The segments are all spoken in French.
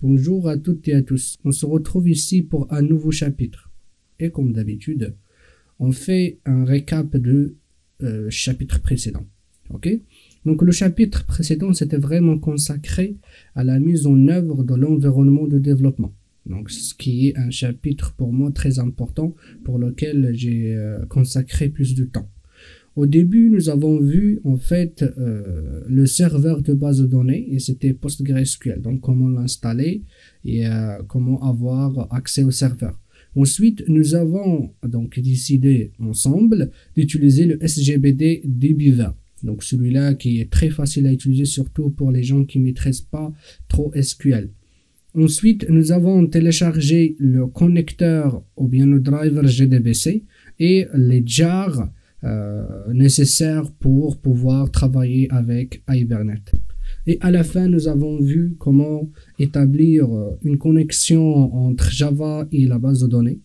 Bonjour à toutes et à tous. On se retrouve ici pour un nouveau chapitre. Et comme d'habitude, on fait un récap de chapitre précédent. Ok? Donc le chapitre précédent, c'était vraiment consacré à la mise en œuvre de l'environnement de développement. Donc ce qui est un chapitre pour moi très important, pour lequel j'ai consacré plus de temps. Au début, nous avons vu en fait le serveur de base de données et c'était PostgreSQL. Donc comment l'installer et comment avoir accès au serveur. Ensuite, nous avons donc décidé ensemble d'utiliser le SGBD dbeaver. Donc celui-là qui est très facile à utiliser surtout pour les gens qui ne maîtrisent pas trop SQL. Ensuite, nous avons téléchargé le connecteur ou bien le driver JDBC et les jars nécessaires pour pouvoir travailler avec Hibernate. Et à la fin, nous avons vu comment établir une connexion entre Java et la base de données.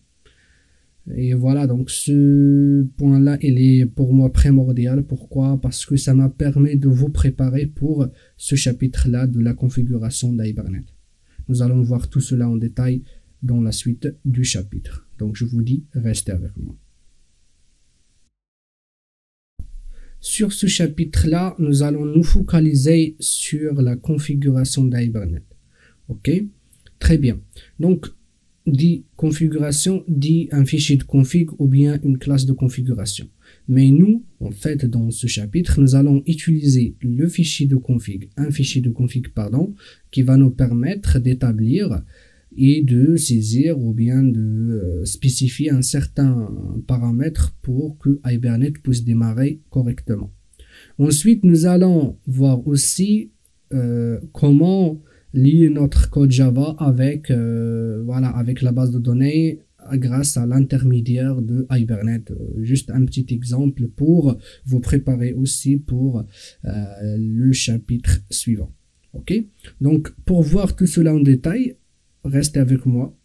Et voilà, donc ce point-là, il est pour moi primordial. Pourquoi? Parce que ça m'a permis de vous préparer pour ce chapitre-là de la configuration d'Hibernate. Nous allons voir tout cela en détail dans la suite du chapitre. Donc je vous dis, restez avec moi. Sur ce chapitre-là, nous allons nous focaliser sur la configuration d'Hibernate. Ok? Très bien. Donc, dit configuration, dit un fichier de config ou bien une classe de configuration. Mais nous, en fait, dans ce chapitre, nous allons utiliser le fichier de config, un fichier de config, pardon, qui va nous permettre d'établir et de saisir ou bien de spécifier un certain paramètre pour que Hibernate puisse démarrer correctement. Ensuite, nous allons voir aussi comment lier notre code Java avec, avec la base de données grâce à l'intermédiaire de Hibernate. Juste un petit exemple pour vous préparer aussi pour le chapitre suivant. Ok? Donc, pour voir tout cela en détail, restez avec moi